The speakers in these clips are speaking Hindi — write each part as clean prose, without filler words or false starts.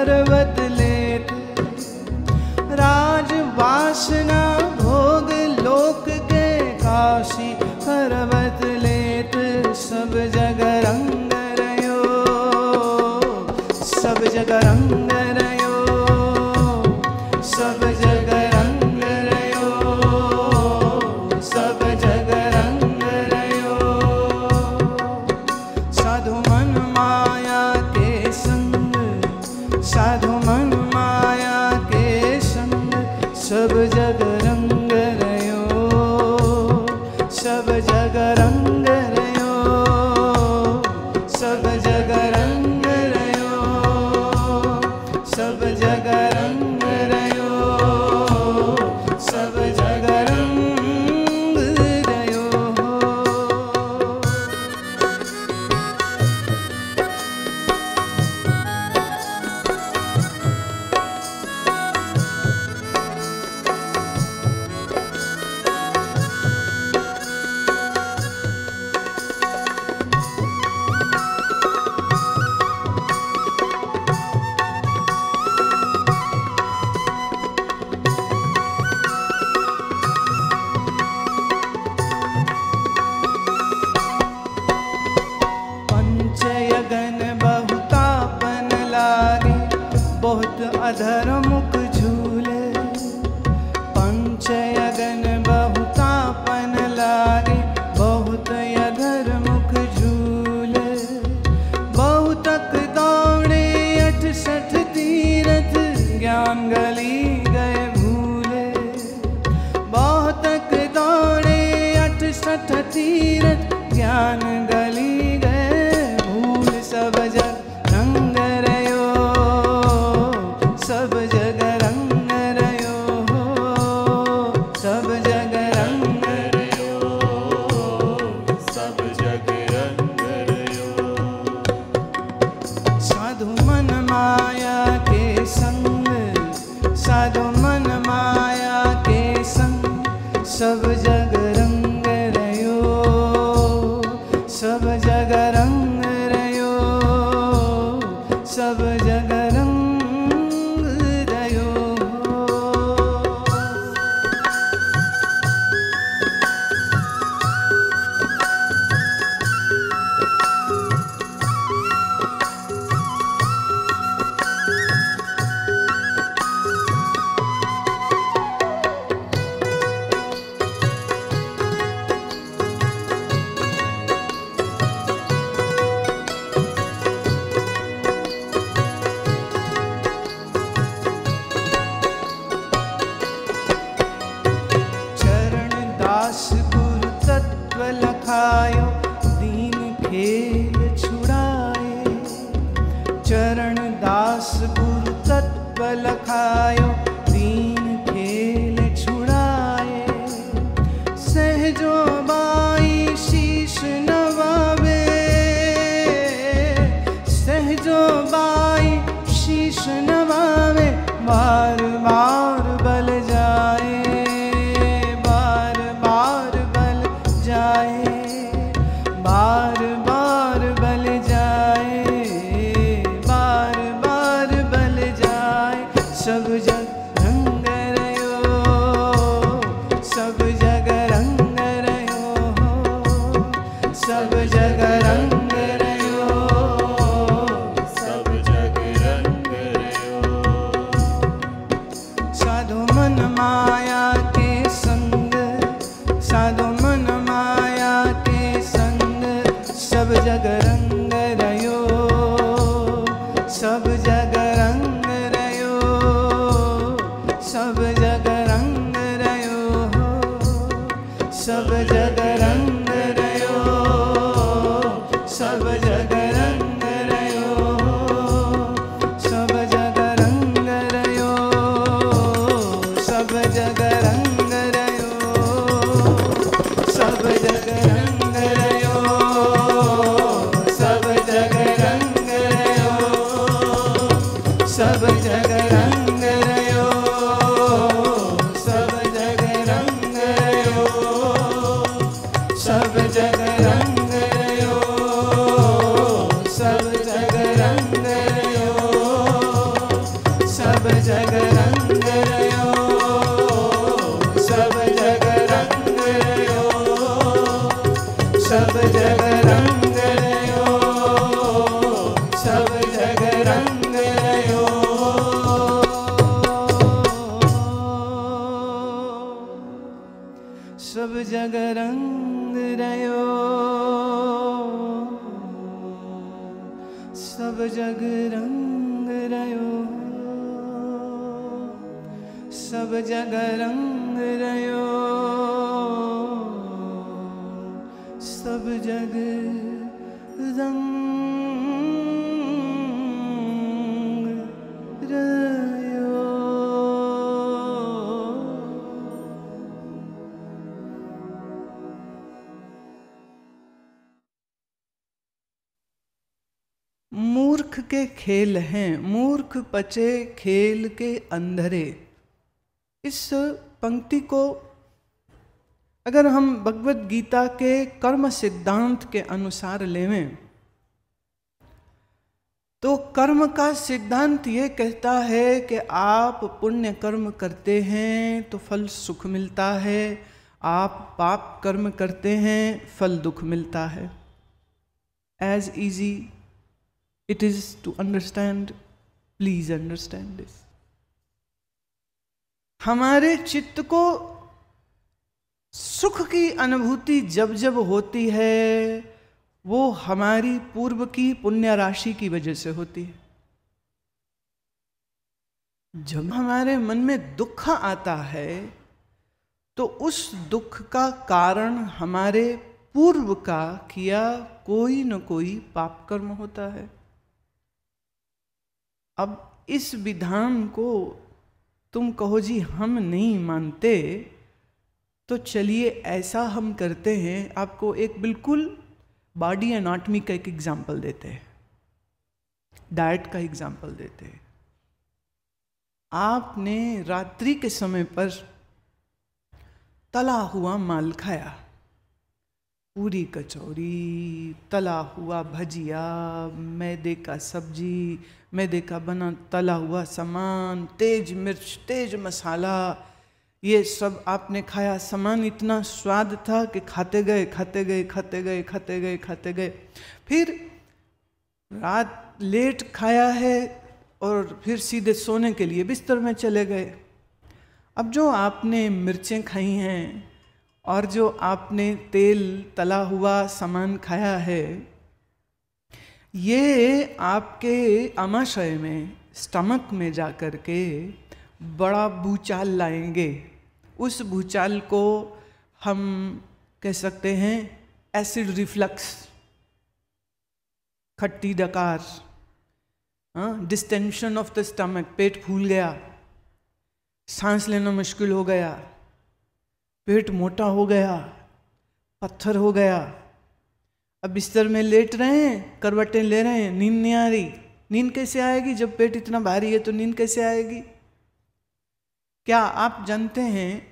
पर्वत लेत, राज वासना भोग लोक के काशी पर्वत लेत। सब जग रंग रयो, सब जग रंग रयो, सब जग रंग रयो, सब जग रंग रयो। साधु मन माया के संग, साधु मन माया के संग, सब जग रंग रयो, सब जग रंग रयो, सब जग रंग रयो, सब जग रंग रयो, सब जग रंग रयो। बहुत अधर मुख झूले, पंचयगन बहुतापन लागे, बहुत अधर मुख झूले। बहुतक दौड़े 68 तीरथ, ज्ञान गली गए भूले। बहुतक दौड़े 68 तीरथ, ज्ञान गली गए भूल। सब जग रंग रयो, सब जग रंग रयो, सब जग रंग रयो, सब जग रंग रयो। साधु मन माया के संग, साधु मन माया के संग, सब जग रंग रयो, सब जग रंग रयो, सब जग रंग रयो। लखायो दीन खेल छुड़ाए, चरण दास गुरु तत्व लखायो दीन खेल छुड़ाए। सहजो बाई शीश नवावे, सहजो बाई शीश नवावे, बार बार बल जाए, बार बार बल जाए, बार बार बल जाए, बार बार बल जाए। सब जग रंग रयो, सब जग रंग रयो, सब जग रंग रयो, सब जग रंग रयो। साधु मन माया के संग, साधु मन माया के संग, सब जग रंग रयो, सब जग रंग रयो, सब जग रंग रयो, सब जग रंग रयो, सब जग रंग रयो, सब जग रंग रयो, सब जग रंग रयो, सब जग रंग रयो, सब जग रंग रयो, सब जग रंग रयो, सब जग रंग रयो, सब जग रंग रयो, सब जग रंग रयो। सब जग रंग रयो, सब जग रंग रयो। मूर्ख के खेल हैं, मूर्ख पचे खेल के अंधरे। इस पंक्ति को अगर हम भगवत गीता के कर्म सिद्धांत के अनुसार लेवें तो कर्म का सिद्धांत ये कहता है कि आप पुण्य कर्म करते हैं तो फल सुख मिलता है, आप पाप कर्म करते हैं फल दुख मिलता है। As easy it is to understand, please understand this. हमारे चित्त को सुख की अनुभूति जब जब होती है वो हमारी पूर्व की पुण्य राशि की वजह से होती है। जब हमारे मन में दुख आता है तो उस दुख का कारण हमारे पूर्व का किया कोई न कोई पाप कर्म होता है। अब इस विधान को तुम कहो जी हम नहीं मानते, तो चलिए ऐसा हम करते हैं, आपको एक बिल्कुल बॉडी एनाटॉमी का एक एग्जाम्पल देते हैं, डाइट का एग्जाम्पल देते हैं। आपने रात्रि के समय पर तला हुआ माल खाया, पूरी कचौरी, तला हुआ भजिया, मैदे का सब्जी, मैदे का बना तला हुआ सामान, तेज मिर्च, तेज मसाला, ये सब आपने खाया। सामान इतना स्वाद था कि खाते गए खाते गए खाते गए खाते गए खाते गए। फिर रात लेट खाया है और फिर सीधे सोने के लिए बिस्तर में चले गए। अब जो आपने मिर्चें खाई हैं और जो आपने तेल तला हुआ सामान खाया है, ये आपके आमाशय में, स्टमक में जाकर के बड़ा भूचाल लाएंगे। उस भूचाल को हम कह सकते हैं एसिड रिफ्लक्स, खट्टी डकार, डिस्टेंशन ऑफ द स्टमक, पेट फूल गया, सांस लेना मुश्किल हो गया, पेट मोटा हो गया, पत्थर हो गया। अब बिस्तर में लेट रहे हैं, करवटें ले रहे हैं, नींद नहीं आ रही। नींद कैसे आएगी जब पेट इतना भारी है? तो नींद कैसे आएगी? क्या आप जानते हैं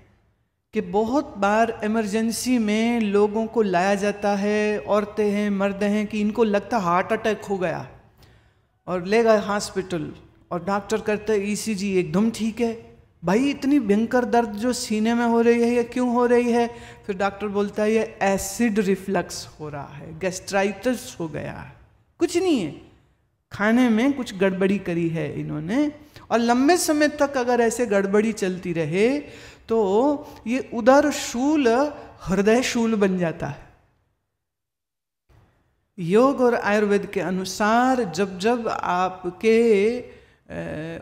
कि बहुत बार इमरजेंसी में लोगों को लाया जाता है, औरतें हैं, मर्द हैं, कि इनको लगता हार्ट अटैक हो गया और ले गए हॉस्पिटल और डॉक्टर कहते हैं ईसीजी एकदम ठीक है। भाई इतनी भयंकर दर्द जो सीने में हो रही है ये क्यों हो रही है? फिर डॉक्टर बोलता है ये एसिड रिफ्लक्स हो रहा है, गैस्ट्राइटिस हो गया है। कुछ नहीं है, खाने में कुछ गड़बड़ी करी है इन्होंने, और लंबे समय तक अगर ऐसे गड़बड़ी चलती रहे तो ये उदर शूल हृदय शूल बन जाता है। योग और आयुर्वेद के अनुसार जब जब आपके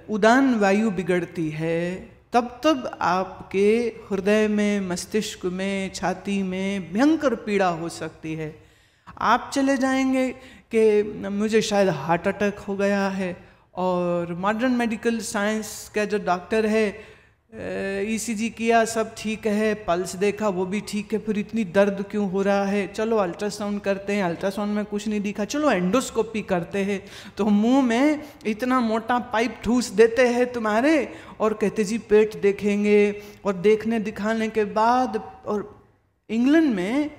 उदान वायु बिगड़ती है तब तब आपके हृदय में, मस्तिष्क में, छाती में भयंकर पीड़ा हो सकती है। आप चले जाएंगे कि मुझे शायद हार्ट अटैक हो गया है, और मॉडर्न मेडिकल साइंस का जो डॉक्टर है ईसीजी किया, सब ठीक है, पल्स देखा वो भी ठीक है, फिर इतनी दर्द क्यों हो रहा है? चलो अल्ट्रासाउंड करते हैं, अल्ट्रासाउंड में कुछ नहीं दिखा, चलो एंडोस्कोपी करते हैं। तो मुंह में इतना मोटा पाइप ठूस देते हैं तुम्हारे और कहते जी पेट देखेंगे, और देखने दिखाने के बाद, और इंग्लैंड में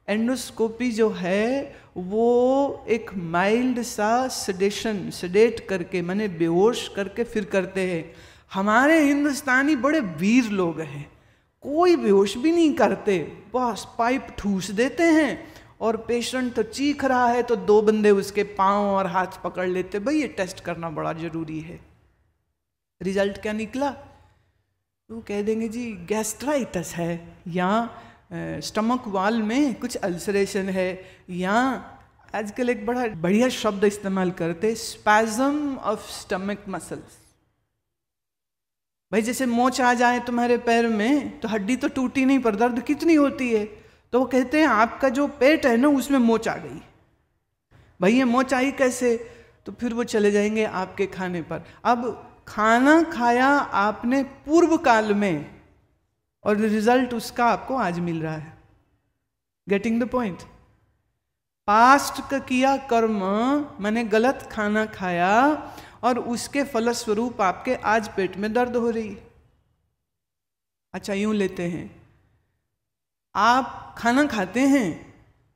एंडोस्कोपी जो है वो एक माइल्ड सा सेडेट करके, माने बेहोश करके फिर करते हैं। हमारे हिंदुस्तानी बड़े वीर लोग हैं, कोई बेहोश भी नहीं करते, बस पाइप ठूस देते हैं, और पेशेंट तो चीख रहा है तो दो बंदे उसके पांव और हाथ पकड़ लेते। भाई ये टेस्ट करना बड़ा जरूरी है। रिजल्ट क्या निकला? वो कह देंगे जी गैस्ट्राइटिस है, या स्टमक वाल में कुछ अल्सरेशन है, या आजकल एक बड़ा बढ़िया शब्द इस्तेमाल करते, स्पैज़म ऑफ स्टमक मसल्स। भाई जैसे मोच आ जाए तुम्हारे पैर में तो हड्डी तो टूटी नहीं, पर दर्द कितनी होती है। तो वो कहते हैं आपका जो पेट है ना उसमें मोच आ गई। भाई ये मोच आई कैसे? तो फिर वो चले जाएंगे आपके खाने पर। अब खाना खाया आपने पूर्व काल में और रिजल्ट उसका आपको आज मिल रहा है। Getting the point? पास्ट का किया कर्म, मैंने गलत खाना खाया और उसके फलस्वरूप आपके आज पेट में दर्द हो रही। अच्छा यूं लेते हैं, आप खाना खाते हैं,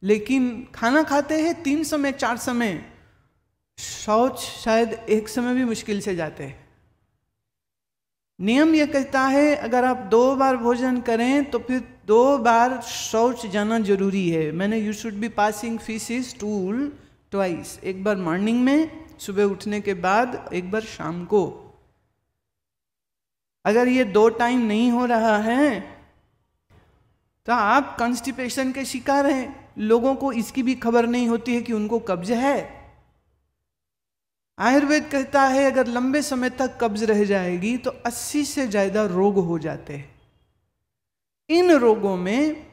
लेकिन खाना खाते हैं 3 समय 4 समय, शौच शायद 1 समय भी मुश्किल से जाते हैं। नियम यह कहता है अगर आप 2 बार भोजन करें तो फिर 2 बार शौच जाना जरूरी है। मैंने you should be passing faeces stool twice, एक बार मॉर्निंग में सुबह उठने के बाद, एक बार शाम को। अगर ये 2 टाइम नहीं हो रहा है तो आप कॉन्स्टिपेशन के शिकार हैं। लोगों को इसकी भी खबर नहीं होती है कि उनको कब्ज है। आयुर्वेद कहता है अगर लंबे समय तक कब्ज रह जाएगी तो 80 से ज्यादा रोग हो जाते हैं। इन रोगों में,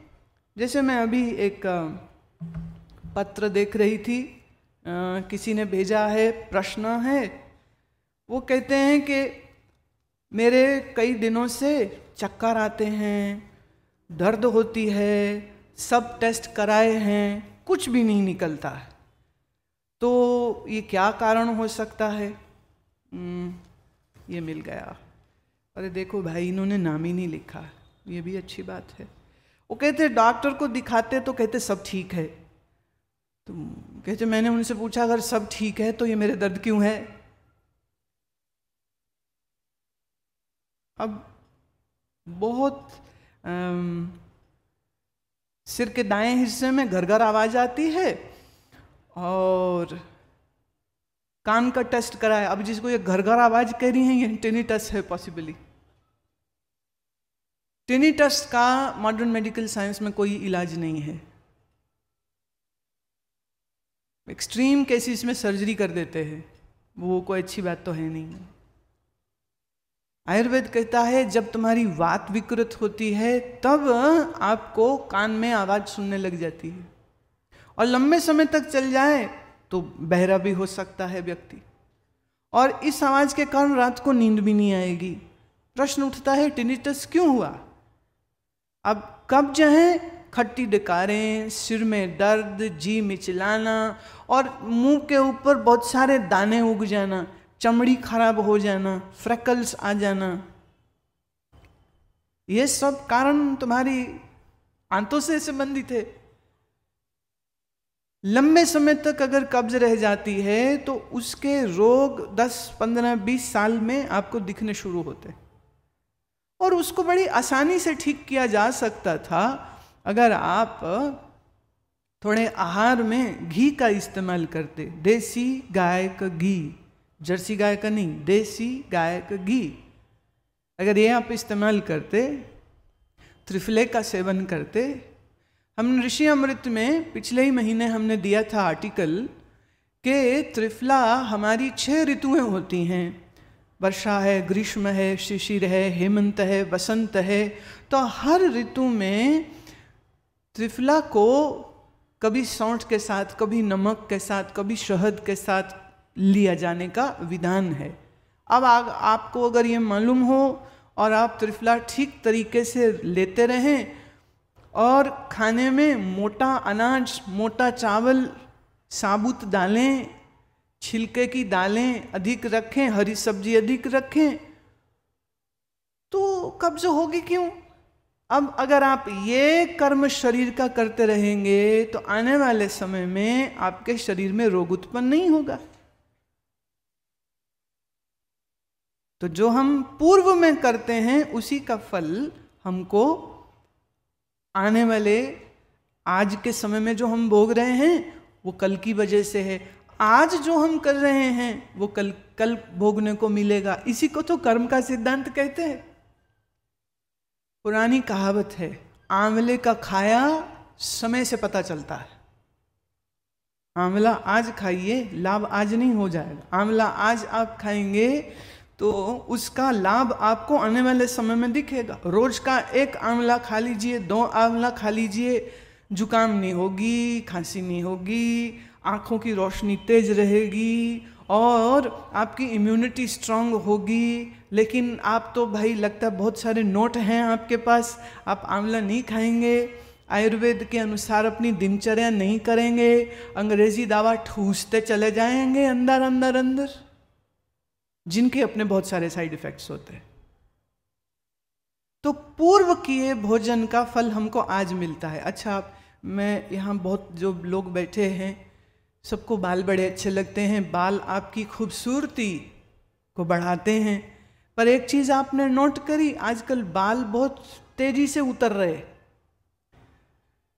जैसे मैं अभी एक पत्र देख रही थी, किसी ने भेजा है, प्रश्न है, वो कहते हैं कि मेरे कई दिनों से चक्कर आते हैं, दर्द होती है, सब टेस्ट कराए हैं, कुछ भी नहीं निकलता है, तो ये क्या कारण हो सकता है? ये मिल गया। अरे देखो भाई, इन्होंने नाम ही नहीं लिखा, ये भी अच्छी बात है। वो कहते डॉक्टर को दिखाते तो कहते सब ठीक है। तो कहते मैंने उनसे पूछा अगर सब ठीक है तो ये मेरे दर्द क्यों है? अब बहुत सिर के दाएं हिस्से में घर आवाज आती है और कान का टेस्ट कराया। अब जिसको ये घर आवाज कह रही है ये टिनिटस है पॉसिबली। टिनिटस का मॉडर्न मेडिकल साइंस में कोई इलाज नहीं है। एक्सट्रीम केसेस में सर्जरी कर देते हैं, वो कोई अच्छी बात तो है नहीं। आयुर्वेद कहता है जब तुम्हारी वात विकृत होती है तब आपको कान में आवाज सुनने लग जाती है, और लंबे समय तक चल जाए तो बहरा भी हो सकता है व्यक्ति, और इस आवाज के कारण रात को नींद भी नहीं आएगी। प्रश्न उठता है टिनिटस क्यों हुआ? अब कब्ज है, खट्टी डकारें, सिर में दर्द, जी मिचलाना और मुंह के ऊपर बहुत सारे दाने उग जाना, चमड़ी खराब हो जाना, फ्रेकल्स आ जाना, ये सब कारण तुम्हारी आंतों से संबंधित है। लंबे समय तक अगर कब्ज रह जाती है तो उसके रोग 10, 15, 20 साल में आपको दिखने शुरू होते हैं, और उसको बड़ी आसानी से ठीक किया जा सकता था अगर आप थोड़े आहार में घी का इस्तेमाल करते। देसी गाय का घी, जर्सी गाय का नहीं, देसी गाय का घी अगर ये आप इस्तेमाल करते, त्रिफले का सेवन करते। हम ऋषि अमृत में पिछले ही महीने हमने दिया था आर्टिकल कि त्रिफला हमारी 6 ऋतुएं होती हैं। वर्षा है, ग्रीष्म है, शिशिर है, हेमंत है, बसंत है। तो हर ऋतु में त्रिफला को कभी सौंठ के साथ, कभी नमक के साथ, कभी शहद के साथ लिया जाने का विधान है। अब आपको अगर ये मालूम हो और आप त्रिफला ठीक तरीके से लेते रहें और खाने में मोटा अनाज, मोटा चावल, साबुत दालें, छिलके की दालें अधिक रखें, हरी सब्जी अधिक रखें, तो कब्ज होगी क्यों? अब अगर आप ये कर्म शरीर का करते रहेंगे तो आने वाले समय में आपके शरीर में रोग उत्पन्न नहीं होगा। तो जो हम पूर्व में करते हैं उसी का फल हमको आने वाले आज के समय में जो हम भोग रहे हैं वो कल की वजह से है। आज जो हम कर रहे हैं वो कल भोगने को मिलेगा। इसी को तो कर्म का सिद्धांत कहते हैं। पुरानी कहावत है, आंवले का खाया समय से पता चलता है। आंवला आज खाइए, लाभ आज नहीं हो जाएगा। आंवला आज आप खाएंगे तो उसका लाभ आपको आने वाले समय में दिखेगा। रोज का 1 आंवला खा लीजिए, 2 आंवला खा लीजिए, जुकाम नहीं होगी, खांसी नहीं होगी, आँखों की रोशनी तेज रहेगी और आपकी इम्यूनिटी स्ट्रांग होगी। लेकिन आप तो भाई लगता है बहुत सारे नोट हैं आपके पास, आप आंवला नहीं खाएंगे, आयुर्वेद के अनुसार अपनी दिनचर्या नहीं करेंगे, अंग्रेजी दवा ठूसते चले जाएंगे अंदर अंदर अंदर, जिनके अपने बहुत सारे साइड इफेक्ट्स होते हैं। तो पूर्व किए भोजन का फल हमको आज मिलता है। अच्छा, मैं यहाँ बहुत जो लोग बैठे हैं सबको बाल बड़े अच्छे लगते हैं, बाल आपकी खूबसूरती को बढ़ाते हैं, पर एक चीज़ आपने नोट करी, आजकल बाल बहुत तेजी से उतर रहे।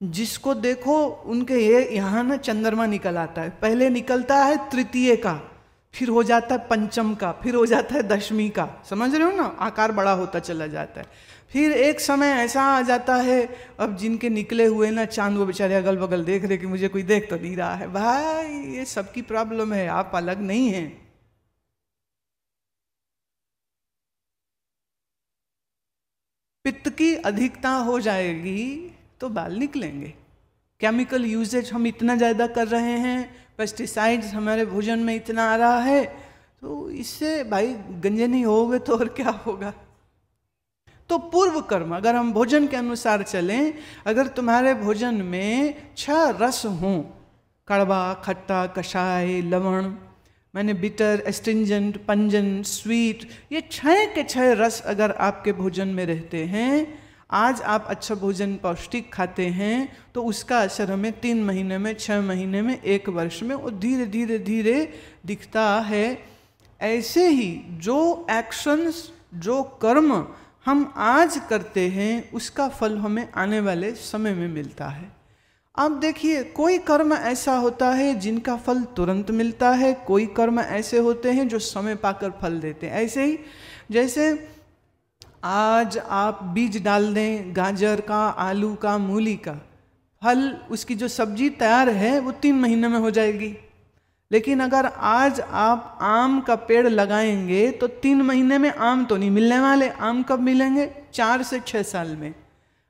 जिसको देखो उनके ये यहाँ ना चंद्रमा निकल आता है, पहले निकलता है तृतीय का, फिर हो जाता है पंचम का, फिर हो जाता है दशमी का, समझ रहे हो ना, आकार बड़ा होता चला जाता है। फिर एक समय ऐसा आ जाता है, अब जिनके निकले हुए ना चांद, वो बेचारे अगल बगल देख रहे कि मुझे कोई देख तो नहीं रहा है। भाई ये सबकी प्रॉब्लम है, आप अलग नहीं हैं। पित्त की अधिकता हो जाएगी तो बाल निकलेंगे। केमिकल यूजेज हम इतना ज़्यादा कर रहे हैं, पेस्टिसाइड्स हमारे भोजन में इतना आ रहा है, तो इससे भाई गंजे नहीं होगे तो और क्या होगा। तो पूर्व कर्म, अगर हम भोजन के अनुसार चलें, अगर तुम्हारे भोजन में 6 रस हों, कड़वा, खट्टा, कषाय, लवण, मैंने बिटर, एस्ट्रिंजेंट, पंजेंट, स्वीट, ये 6 के 6 रस अगर आपके भोजन में रहते हैं, आज आप अच्छा भोजन पौष्टिक खाते हैं, तो उसका असर हमें 3 महीने में, 6 महीने में, 1 वर्ष में और धीरे धीरे धीरे दिखता है। ऐसे ही जो एक्शंस, जो कर्म हम आज करते हैं, उसका फल हमें आने वाले समय में मिलता है। आप देखिए, कोई कर्म ऐसा होता है जिनका फल तुरंत मिलता है, कोई कर्म ऐसे होते हैं जो समय पाकर फल देते हैं। ऐसे ही जैसे आज आप बीज डाल दें गाजर का, आलू का, मूली का, फल उसकी जो सब्जी तैयार है वो 3 महीने में हो जाएगी। लेकिन अगर आज आप आम का पेड़ लगाएंगे तो 3 महीने में आम तो नहीं मिलने वाले, आम कब मिलेंगे? 4 से 6 साल में।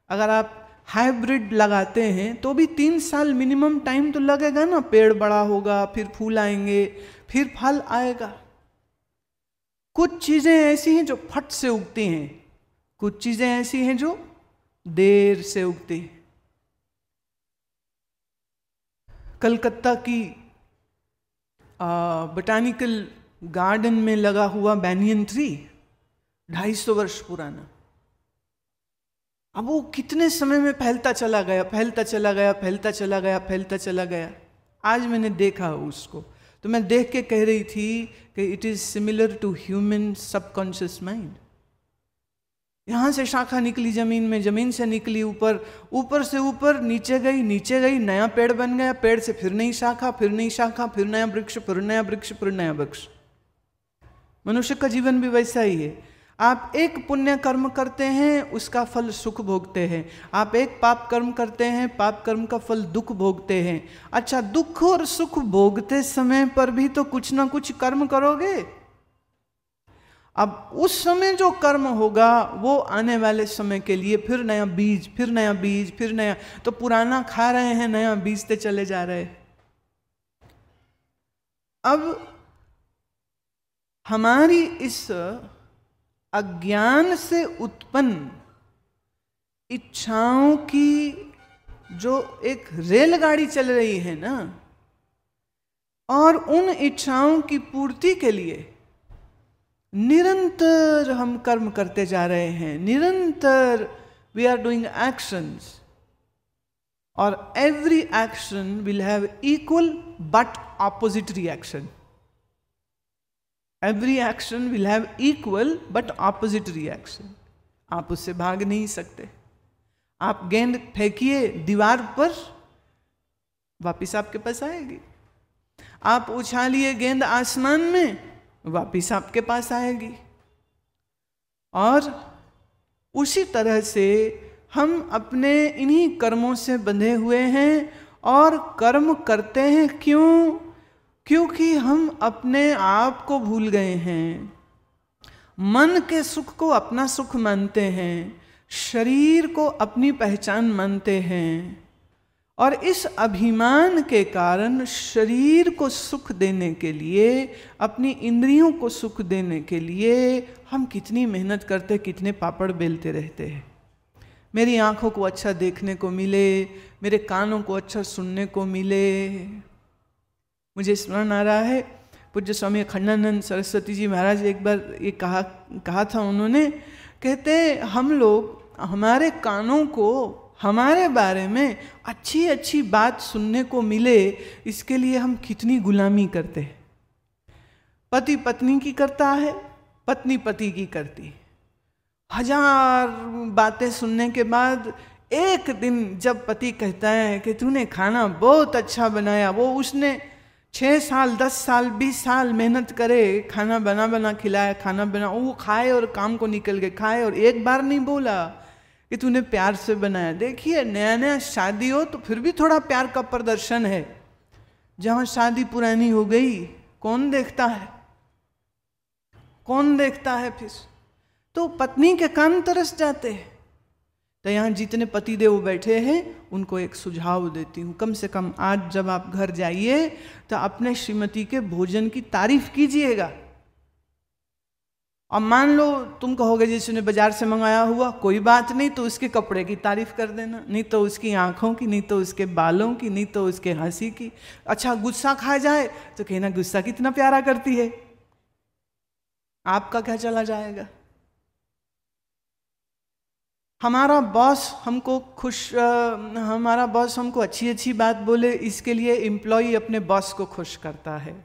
अगर आप हाइब्रिड लगाते हैं तो भी 3 साल मिनिमम टाइम तो लगेगा ना, पेड़ बड़ा होगा, फिर फूल आएंगे, फिर फल आएगा। कुछ चीजें ऐसी हैं जो फट से उगती हैं, कुछ चीजें ऐसी हैं जो देर से उगती हैं। कलकत्ता की बोटानिकल गार्डन में लगा हुआ बैनियन ट्री 250 वर्ष पुराना, अब वो कितने समय में फैलता चला गया, फैलता चला गया, फैलता चला गया, फैलता चला गया। आज मैंने देखा उसको, तो मैं देख के कह रही थी कि it is similar to human subconscious mind. यहाँ से शाखा निकली जमीन में, जमीन से निकली ऊपर, ऊपर से ऊपर नीचे गई, नीचे गई, नया पेड़ बन गया, पेड़ से फिर नई शाखा, फिर नई शाखा, फिर नया वृक्ष, फिर नया वृक्ष, फिर नया वृक्ष। मनुष्य का जीवन भी वैसा ही है। आप एक पुण्य कर्म करते हैं, उसका फल सुख भोगते हैं। आप एक पाप कर्म करते हैं, पाप कर्म का फल दुख भोगते हैं। अच्छा, दुख और सुख भोगते समय पर भी तो कुछ ना कुछ कर्म करोगे। अब उस समय जो कर्म होगा वो आने वाले समय के लिए फिर नया बीज, फिर नया बीज, फिर नया, तो पुराना खा रहे हैं, नया बीजते चले जा रहे। अब हमारी इस अज्ञान से उत्पन्न इच्छाओं की जो एक रेलगाड़ी चल रही है ना, और उन इच्छाओं की पूर्ति के लिए निरंतर हम कर्म करते जा रहे हैं, निरंतर वी आर डूइंग एक्शंस, और every action will have equal but opposite reaction. Every action will have equal but opposite reaction. आप उससे भाग नहीं सकते। आप गेंद फेंकिए दीवार पर, वापिस आपके पास आएगी। आप उछालिए गेंद आसमान में, वापिस आपके पास आएगी। और उसी तरह से हम अपने इन्हीं कर्मों से बंधे हुए हैं और कर्म करते हैं। क्यों? क्योंकि हम अपने आप को भूल गए हैं। मन के सुख को अपना सुख मानते हैं, शरीर को अपनी पहचान मानते हैं, और इस अभिमान के कारण शरीर को सुख देने के लिए, अपनी इंद्रियों को सुख देने के लिए हम कितनी मेहनत करते, कितने पापड़ बेलते रहते हैं। मेरी आंखों को अच्छा देखने को मिले, मेरे कानों को अच्छा सुनने को मिले। मुझे स्मरण आ रहा है, पूज्य स्वामी अखंडानंद सरस्वती जी महाराज एक बार ये कहा था उन्होंने, कहते हम लोग हमारे कानों को हमारे बारे में अच्छी अच्छी बात सुनने को मिले, इसके लिए हम कितनी गुलामी करते हैं। पति पत्नी की करता है, पत्नी पति की करती। 1000 बातें सुनने के बाद एक दिन जब पति कहता है कि तूने खाना बहुत अच्छा बनाया, वो उसने 6 साल 10 साल 20 साल मेहनत करे, खाना बना खिलाया, खाना बना, वो खाए और काम को निकल गए, खाए और एक बार नहीं बोला कि तूने प्यार से बनाया। देखिए नया नया शादी हो तो फिर भी थोड़ा प्यार का प्रदर्शन है, जहां शादी पुरानी हो गई कौन देखता है, कौन देखता है। फिर तो पत्नी के कान तरस जाते हैं। तो यहाँ जितने पतिदेव बैठे हैं उनको एक सुझाव देती हूँ, कम से कम आज जब आप घर जाइए तो अपने श्रीमती के भोजन की तारीफ कीजिएगा। और मान लो तुम कहोगे जिसने बाजार से मंगाया हुआ, कोई बात नहीं, तो उसके कपड़े की तारीफ कर देना, नहीं तो उसकी आंखों की, नहीं तो उसके बालों की, नहीं तो उसके हंसी की। अच्छा गुस्सा खा जाए तो कहना गुस्सा कितना प्यारा करती है। आपका क्या चला जाएगा। हमारा बॉस हमको अच्छी अच्छी बात बोले, इसके लिए एम्प्लॉई अपने बॉस को खुश करता है।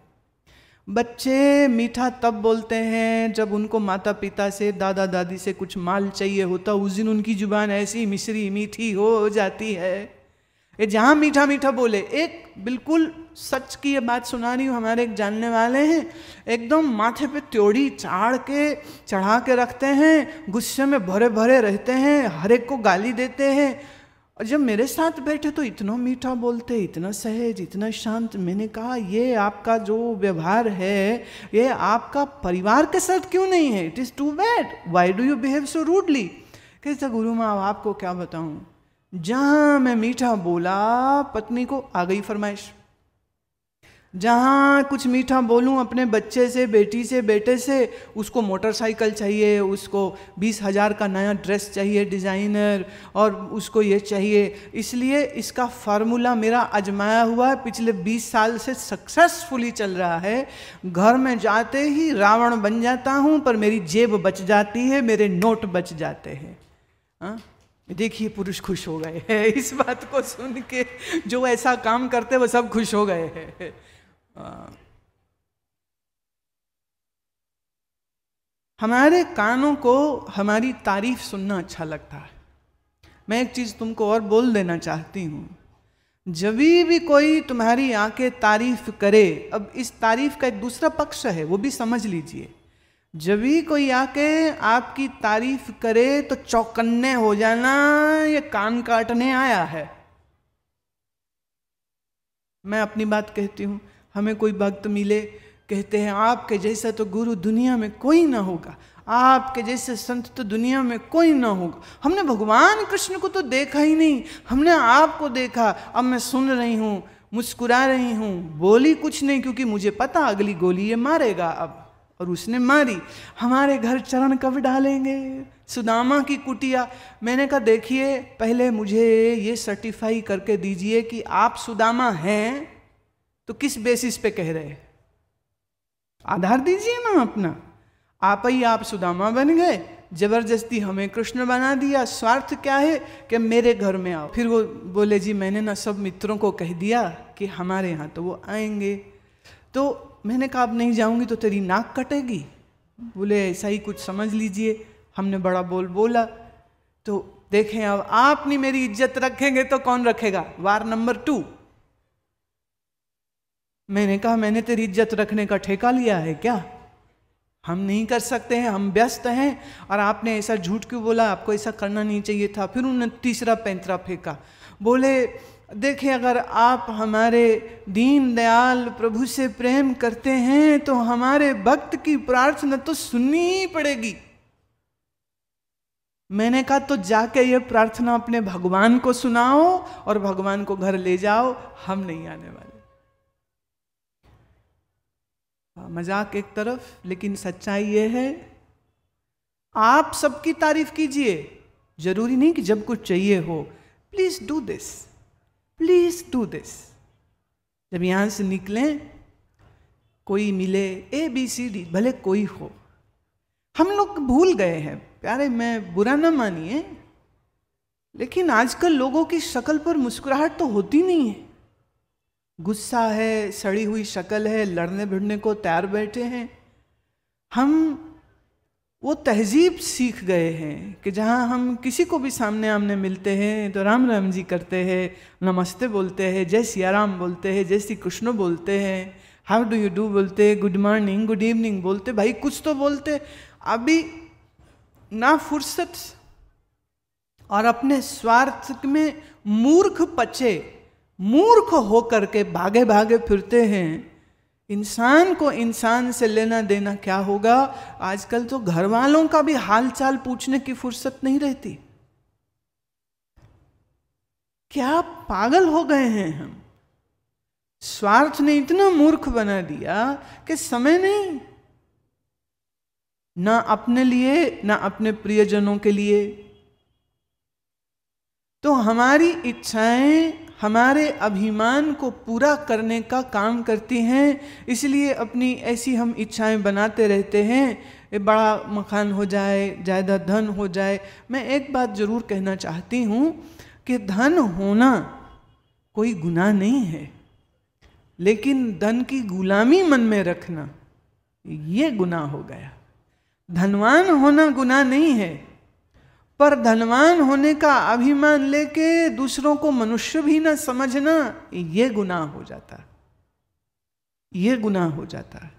बच्चे मीठा तब बोलते हैं जब उनको माता पिता से, दादा दादी से कुछ माल चाहिए होता, उस दिन उनकी जुबान ऐसी मिश्री मीठी हो जाती है। ये जहाँ मीठा मीठा बोले, एक बिल्कुल सच की ये बात सुना रही हूँ, हमारे एक जानने वाले हैं, एकदम माथे पे त्योड़ी चढ़ा के रखते हैं, गुस्से में भरे भरे रहते हैं, हर एक को गाली देते हैं। और जब मेरे साथ बैठे तो इतना मीठा बोलते, इतना सहज, इतना शांत। मैंने कहा ये आपका जो व्यवहार है ये आपका परिवार के साथ क्यों नहीं है, it is too bad, why do you behave so rudely. कहते गुरु माँ आपको क्या बताऊँ, जहाँ मैं मीठा बोला पत्नी को आ गई फरमाइश, जहाँ कुछ मीठा बोलूँ अपने बच्चे से, बेटी से, बेटे से, उसको मोटरसाइकिल चाहिए, उसको 20,000 का नया ड्रेस चाहिए डिज़ाइनर, और उसको ये चाहिए। इसलिए इसका फार्मूला मेरा आजमाया हुआ है, पिछले 20 साल से सक्सेसफुली चल रहा है। घर में जाते ही रावण बन जाता हूँ, पर मेरी जेब बच जाती है, मेरे नोट बच जाते हैं। हाँ देखिए पुरुष खुश हो गए हैं इस बात को सुन के, जो ऐसा काम करते वो सब खुश हो गए हैं। हमारे कानों को हमारी तारीफ सुनना अच्छा लगता है। मैं एक चीज तुमको और बोल देना चाहती हूँ, जब भी कोई तुम्हारी आके तारीफ करे, अब इस तारीफ का एक दूसरा पक्ष है वो भी समझ लीजिए। जब भी कोई आके आपकी तारीफ करे तो चौकन्ने हो जाना, ये कान काटने आया है। मैं अपनी बात कहती हूँ, हमें कोई भक्त मिले, कहते हैं आपके जैसा तो गुरु दुनिया में कोई ना होगा, आपके जैसे संत तो दुनिया में कोई ना होगा। हमने भगवान कृष्ण को तो देखा ही नहीं, हमने आपको देखा। अब मैं सुन रही हूँ, मुस्कुरा रही हूँ, बोली कुछ नहीं, क्योंकि मुझे पता अगली गोली ये मारेगा अब, और उसने मारी। हमारे घर चरण कब डालेंगे। सुदामा की कुटिया, मैंने कहा देखिए पहले मुझे ये सर्टिफाई करके दीजिए कि आप सुदामा हैं, तो किस बेसिस पे कह रहे हैं, आधार दीजिए ना अपना। आप ही आप सुदामा बन गए, जबरदस्ती हमें कृष्ण बना दिया। स्वार्थ क्या है कि मेरे घर में आओ। फिर वो बोले जी मैंने ना सब मित्रों को कह दिया कि हमारे यहाँ तो वो आएंगे। तो मैंने कहा अब नहीं जाऊंगी तो तेरी नाक कटेगी। बोले ऐसा ही कुछ समझ लीजिए। हमने बड़ा बोला। तो देखें अब आप नहीं मेरी इज्जत रखेंगे तो कौन रखेगा। वार नंबर 2। मैंने कहा मैंने तेरी इज्जत रखने का ठेका लिया है क्या। हम नहीं कर सकते हैं, हम व्यस्त हैं, और आपने ऐसा झूठ क्यों बोला, आपको ऐसा करना नहीं चाहिए था। फिर उन्होंने तीसरा पैंतरा फेंका। बोले देखिए, अगर आप हमारे दीन दयाल प्रभु से प्रेम करते हैं तो हमारे भक्त की प्रार्थना तो सुननी ही पड़ेगी। मैंने कहा तो जाके ये प्रार्थना अपने भगवान को सुनाओ और भगवान को घर ले जाओ, हम नहीं आने वाले। मजाक एक तरफ, लेकिन सच्चाई ये है, आप सबकी तारीफ कीजिए, जरूरी नहीं कि जब कुछ चाहिए हो। Please do this, please do this. जब यहां से निकलें, कोई मिले, ABCD भले कोई हो, हम लोग भूल गए हैं प्यारे, मैं बुरा ना मानिए, लेकिन आजकल लोगों की शक्ल पर मुस्कुराहट तो होती नहीं है। गुस्सा है, सड़ी हुई शक्ल है, लड़ने भिड़ने को तैयार बैठे हैं। हम वो तहजीब सीख गए हैं कि जहाँ हम किसी को भी सामने आमने मिलते हैं तो राम राम जी करते हैं, नमस्ते बोलते हैं, जय सिया राम बोलते हैं, जय श्री कृष्ण बोलते हैं, हाउ डू यू डू बोलते हैं, गुड मॉर्निंग गुड इवनिंग बोलते, भाई कुछ तो बोलते। अभी ना फुर्सत और अपने स्वार्थ में मूर्ख पचे, मूर्ख होकर के भागे भागे फिरते हैं। इंसान को इंसान से लेना देना क्या होगा? आजकल तो घर वालों का भी हालचाल पूछने की फुर्सत नहीं रहती। क्या पागल हो गए हैं हम। स्वार्थ ने इतना मूर्ख बना दिया कि समय नहीं, ना अपने लिए ना अपने प्रियजनों के लिए। तो हमारी इच्छाएं हमारे अभिमान को पूरा करने का काम करती हैं, इसलिए अपनी ऐसी हम इच्छाएं बनाते रहते हैं, ये बड़ा मकान हो जाए, ज़्यादा धन हो जाए। मैं एक बात ज़रूर कहना चाहती हूँ कि धन होना कोई गुनाह नहीं है, लेकिन धन की गुलामी मन में रखना ये गुनाह हो गया। धनवान होना गुनाह नहीं है, पर धनवान होने का अभिमान लेके दूसरों को मनुष्य भी ना समझना, ये गुनाह हो जाता है, ये गुनाह हो जाता है।